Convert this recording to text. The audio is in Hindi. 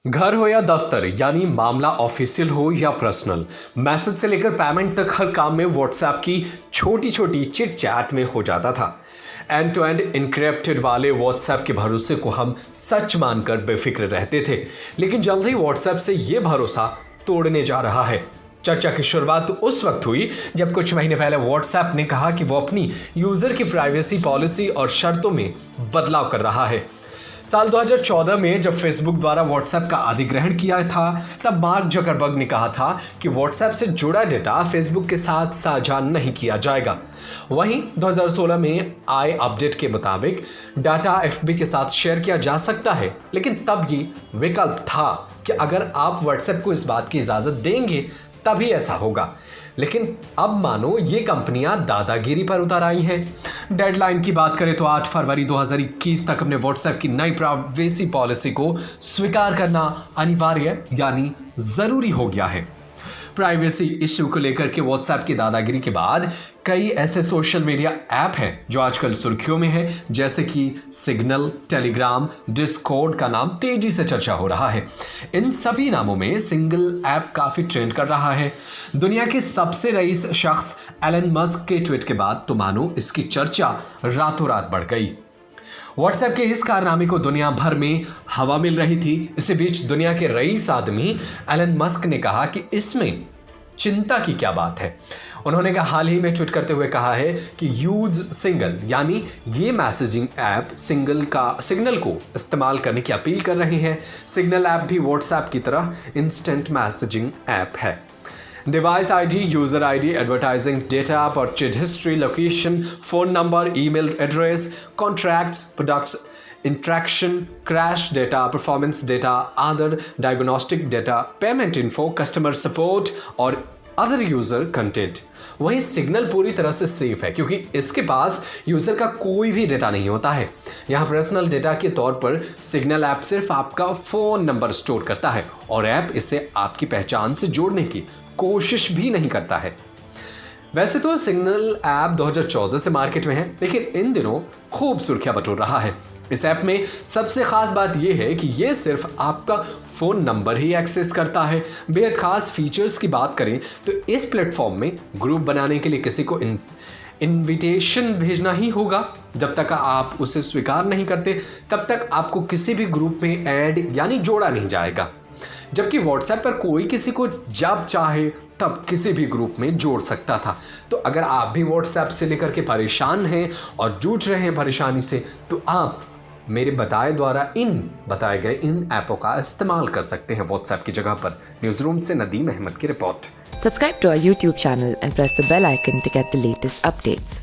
घर हो या दफ्तर, यानी मामला ऑफिशियल हो या पर्सनल, मैसेज से लेकर पेमेंट तक हर काम में व्हाट्सएप की छोटी छोटी चिट चैट में हो जाता था। एंड टू एंड इनक्रिप्टेड वाले व्हाट्सएप के भरोसे को हम सच मानकर बेफिक्र रहते थे, लेकिन जल्द ही व्हाट्सएप से ये भरोसा तोड़ने जा रहा है। चर्चा की शुरुआत उस वक्त हुई जब कुछ महीने पहले व्हाट्सएप ने कहा कि वो अपनी यूजर की प्राइवेसी पॉलिसी और शर्तों में बदलाव कर रहा है। साल 2014 में जब फेसबुक द्वारा व्हाट्सएप का अधिग्रहण किया था, तब मार्क जकरबर्ग ने कहा था कि व्हाट्सएप से जुड़ा डेटा फेसबुक के साथ साझा नहीं किया जाएगा। वहीं 2016 में आए अपडेट के मुताबिक डाटा एफबी के साथ शेयर किया जा सकता है, लेकिन तब ये विकल्प था कि अगर आप व्हाट्सएप को इस बात की इजाजत देंगे तभी ऐसा होगा। लेकिन अब मानो ये कंपनियां दादागिरी पर उतर आई हैं। डेडलाइन की बात करें तो 8 फरवरी 2021 तक अपने व्हाट्सएप की नई प्राइवेसी पॉलिसी को स्वीकार करना अनिवार्य यानी जरूरी हो गया है। प्राइवेसी इश्यू को लेकर के व्हाट्सएप की दादागिरी के बाद कई ऐसे सोशल मीडिया ऐप हैं जो आजकल सुर्खियों में हैं, जैसे कि सिग्नल, टेलीग्राम, डिस्कॉर्ड का नाम तेजी से चर्चा हो रहा है। इन सभी नामों में सिंगल ऐप काफी ट्रेंड कर रहा है। दुनिया के सबसे रईस शख्स एलन मस्क के ट्वीट के बाद तो मानो इसकी चर्चा रातों रात बढ़ गई। व्हाट्सएप के इस कारनामे को दुनिया भर में हवा मिल रही थी। इसी बीच दुनिया के रईस आदमी एलन मस्क ने कहा कि इसमें चिंता की क्या बात है। उन्होंने हाल ही में ट्वीट करते हुए कहा है कि यूज सिग्नल, यानी ये मैसेजिंग ऐप सिग्नल को इस्तेमाल करने की अपील कर रहे हैं। सिग्नल ऐप भी व्हाट्सएप की तरह इंस्टेंट मैसेजिंग ऐप है। Device ID, user ID, advertising data, purchase history, location, phone number, email address, contracts, products, interaction, crash data, performance data, other diagnostic data, payment info, customer support और अदर यूजर कंटेंट। वहीं सिग्नल पूरी तरह से सेफ है क्योंकि इसके पास यूजर का कोई भी डेटा नहीं होता है। यहाँ पर्सनल डेटा के तौर पर सिग्नल ऐप सिर्फ आपका फोन नंबर स्टोर करता है और ऐप इसे आपकी पहचान से जोड़ने की कोशिश भी नहीं करता है। वैसे तो सिग्नल ऐप 2014 से मार्केट में है, लेकिन इन दिनों खूब सुर्खियां बटोर रहा है। इस ऐप में सबसे खास बात यह है कि यह सिर्फ आपका फोन नंबर ही एक्सेस करता है। बेहद खास फीचर्स की बात करें तो इस प्लेटफॉर्म में ग्रुप बनाने के लिए किसी को इनविटेशन भेजना ही होगा। जब तक आप उसे स्वीकार नहीं करते तब तक आपको किसी भी ग्रुप में ऐड यानी जोड़ा नहीं जाएगा। जबकि व्हाट्सएप पर कोई किसी को जब चाहे तब किसी भी ग्रुप में जोड़ सकता था। तो अगर आप भी व्हाट्सएप से लेकर के परेशान हैं और जूझ रहे हैं परेशानी से, तो आप मेरे बताए गए इन ऐपों का इस्तेमाल कर सकते हैं व्हाट्सएप की जगह पर। न्यूज़ रूम से नदीम अहमद की report. Subscribe to our YouTube channel and press the bell icon to get the latest updates.